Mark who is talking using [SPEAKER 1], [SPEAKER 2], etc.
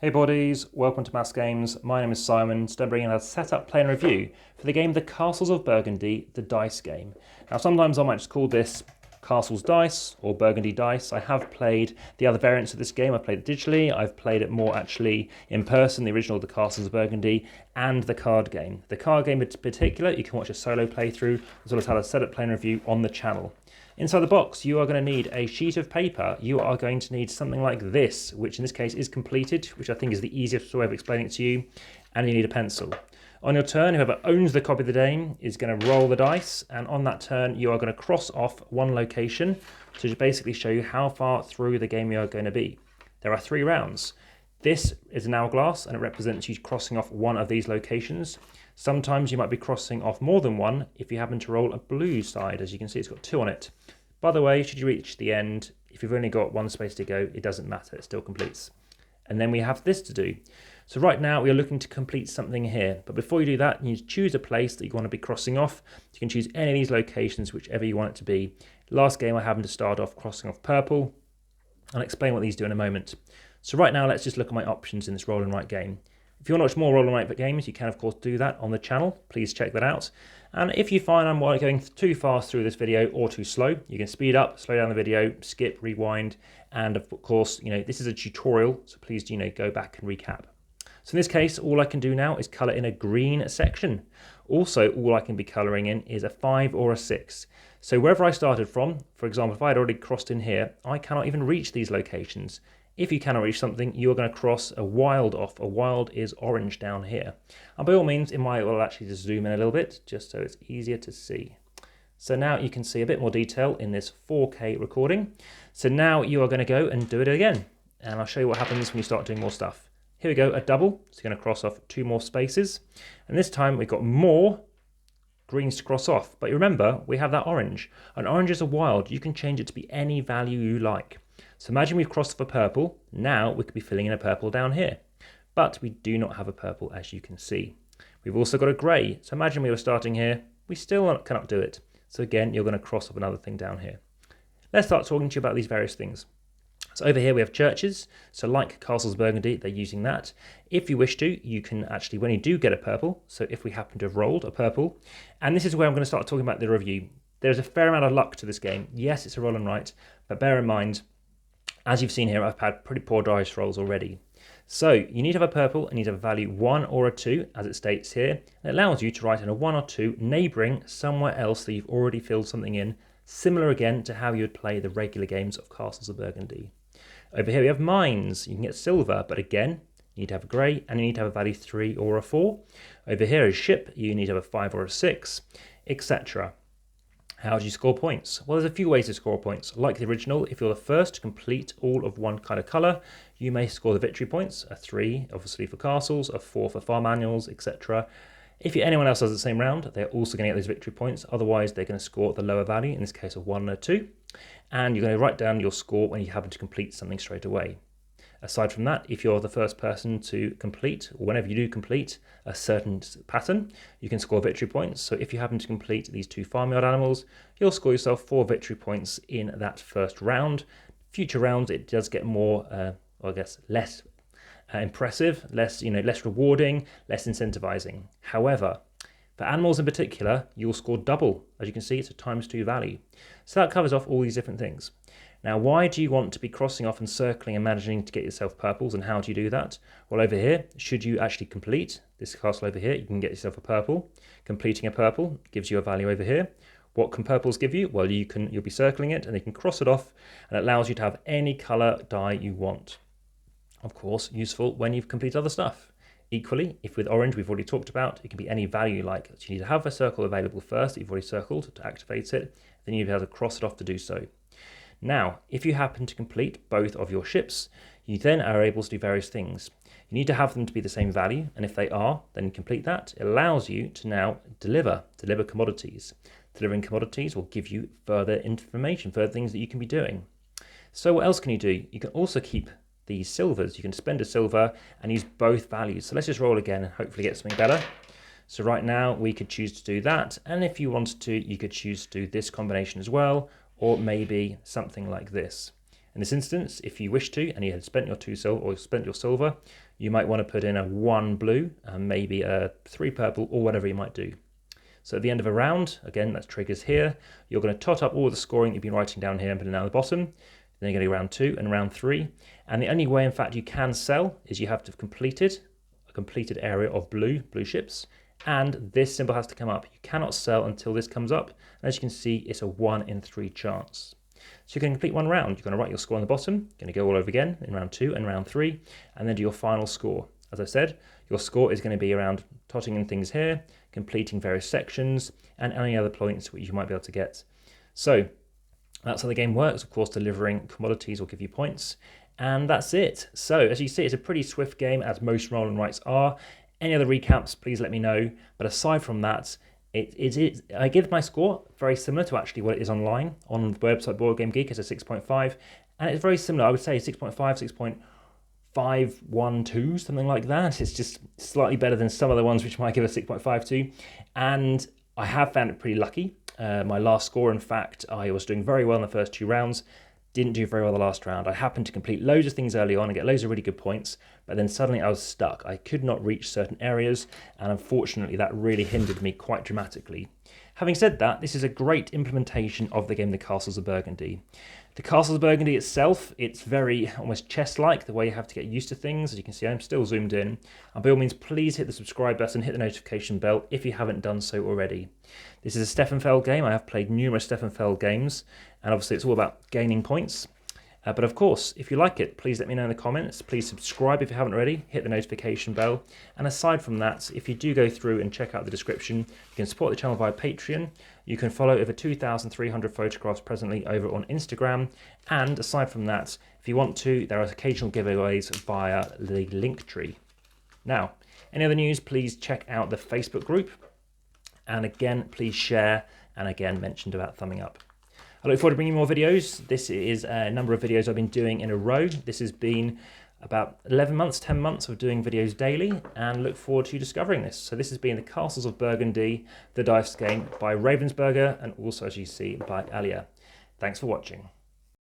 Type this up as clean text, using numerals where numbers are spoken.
[SPEAKER 1] Hey buddies, welcome to AmassGames. My name is Simon. Today I'm bringing a setup, play and review for the game The Castles of Burgundy, the dice game. Now sometimes I might just call this Castles Dice or Burgundy Dice. I have played the other variants of this game. I've played it digitally, I've played it more actually in person, the original The Castles of Burgundy, and the card game. The card game in particular, you can watch a solo playthrough as well as have a setup, play and review on the channel. Inside the box, you are going to need a sheet of paper. You are going to need something like this, which in this case is completed, which I think is the easiest way of explaining it to you, and you need a pencil. On your turn, whoever owns the copy of the game is going to roll the dice, and on that turn, you are going to cross off one location to basically show you how far through the game you are going to be. There are 3 rounds. This is an hourglass, and it represents you crossing off one of these locations. Sometimes you might be crossing off more than one if you happen to roll a blue side. As you can see, it's got 2 on it. By the way, should you reach the end, if you've only got 1 space to go, it doesn't matter, it still completes. And then we have this to do. So right now we are looking to complete something here. But before you do that, you need to choose a place that you want to be crossing off. You can choose any of these locations, whichever you want it to be. Last game I happened to start off crossing off purple. I'll explain what these do in a moment. So right now let's just look at my options in this roll and write game. If you want to watch more roll and write games, you can of course do that on the channel. Please check that out. And if you find I'm going too fast through this video or too slow, you can speed up, slow down the video, skip, rewind, and of course, this is a tutorial, so please go back and recap. So in this case, all I can do now is color in a green section. Also, all I can be coloring in is a 5 or a 6. So wherever I started from, for example, if I had already crossed in here, I cannot even reach these locations. If you cannot reach something, you are going to cross a wild off. A wild is orange down here. And by all means, will actually just zoom in a little bit, just so it's easier to see. So now you can see a bit more detail in this 4K recording. So now you are going to go and do it again. And I'll show you what happens when you start doing more stuff. Here we go, a double. So you're going to cross off 2 more spaces. And this time we've got more greens to cross off. But remember, we have that orange. And orange is a wild. You can change it to be any value you like. So imagine we've crossed off a purple. Now we could be filling in a purple down here. But we do not have a purple, as you can see. We've also got a grey. So imagine we were starting here. We still cannot do it. So again, you're going to cross off another thing down here. Let's start talking to you about these various things. So over here we have churches. So like Castles Burgundy, they're using that. If you wish to, you can actually, when you do get a purple, so if we happen to have rolled a purple, and this is where I'm going to start talking about the review. There's a fair amount of luck to this game. Yes, it's a roll and write, but bear in mind, as you've seen here, I've had pretty poor dice rolls already. So you need to have a purple and you need to have a value 1 or a 2, as it states here. And it allows you to write in a 1 or 2, neighbouring somewhere else that you've already filled something in, similar again to how you would play the regular games of Castles of Burgundy. Over here we have mines. You can get silver, but again, you need to have a grey and you need to have a value 3 or a 4. Over here is ship. You need to have a 5 or a 6, etc. How do you score points? Well, there's a few ways to score points. Like the original, if you're the first to complete all of one kind of colour, you may score the victory points, a 3 obviously for castles, a 4 for farm manuals, etc. If anyone else does the same round, they're also going to get those victory points. Otherwise, they're going to score the lower value, in this case of 1 or 2. And you're going to write down your score when you happen to complete something straight away. Aside from that, if you're the first person to complete, or whenever you do complete a certain pattern, you can score victory points. So if you happen to complete these 2 farmyard animals, you'll score yourself 4 victory points in that first round. Future rounds, it does get more, less impressive, less rewarding, less incentivizing. However, for animals in particular, you'll score double. As you can see, it's a ×2 value. So that covers off all these different things. Now, why do you want to be crossing off and circling and managing to get yourself purples, and how do you do that? Well, over here, should you actually complete this castle over here, you can get yourself a purple. Completing a purple gives you a value over here. What can purples give you? Well, you'll be circling it, and you can cross it off, and it allows you to have any colour die you want. Of course, useful when you've completed other stuff. Equally, if with orange we've already talked about, it can be any value you like. So you need to have a circle available first that you've already circled to activate it, then you'll be able to cross it off to do so. Now, if you happen to complete both of your ships, you then are able to do various things. You need to have them to be the same value, and if they are, then complete that. It allows you to now deliver commodities. Delivering commodities will give you further information, further things that you can be doing. So what else can you do? You can also keep these silvers. You can spend a silver and use both values. So let's just roll again and hopefully get something better. So right now we could choose to do that, and if you wanted to, you could choose to do this combination as well, or maybe something like this. In this instance, if you wish to, and you had spent your 2 silver or spent your silver, you might want to put in a 1 blue and maybe a 3 purple or whatever you might do. So at the end of a round, again, that triggers here, you're going to tot up all the scoring you've been writing down here and put it down at the bottom. Then you're going to go round 2 and round 3. And the only way, in fact, you can sell is you have to have completed a completed area of blue ships. And this symbol has to come up. You cannot sell until this comes up. And as you can see, it's a 1 in 3 chance. So you can complete 1 round. You're going to write your score on the bottom. You're going to go all over again in round 2 and round 3, and then do your final score. As I said, your score is going to be around totting in things here, completing various sections, and any other points which you might be able to get. So that's how the game works. Of course, delivering commodities will give you points, and that's it. So as you see, it's a pretty swift game, as most roll and writes are. Any other recaps, please let me know. But aside from that, I give my score very similar to actually what it is online on the website Board Game Geek. It's a 6.5, and it's very similar. I would say 6.5, 6.512, something like that. It's just slightly better than some of the ones which might give a 6.52, and I have found it pretty lucky. My last score, in fact, I was doing very well in the first 2 rounds. Didn't do very well the last round. I happened to complete loads of things early on and get loads of really good points, but then suddenly I was stuck. I could not reach certain areas, and unfortunately that really hindered me quite dramatically. Having said that, this is a great implementation of the game The Castles of Burgundy. The Castles of Burgundy itself, it's very almost chess-like, the way you have to get used to things. As you can see, I'm still zoomed in. And by all means, please hit the subscribe button, hit the notification bell if you haven't done so already. This is a Steffenfeld game. I have played numerous Steffenfeld games, and obviously it's all about gaining points. But of course, if you like it, please let me know in the comments. Please subscribe if you haven't already, hit the notification bell. And aside from that, if you do go through and check out the description, you can support the channel via Patreon. You can follow over 2,300 photographs presently over on Instagram. And aside from that, if you want to, there are occasional giveaways via the Linktree. Now, any other news, please check out the Facebook group. And again, please share, and again, mentioned about thumbing up. I look forward to bringing more videos. This is a number of videos I've been doing in a row. This has been about 11 months, 10 months of doing videos daily, and look forward to discovering this. So this has been The Castles of Burgundy, the dice game by Ravensburger, and also, as you see, by Alia. Thanks for watching.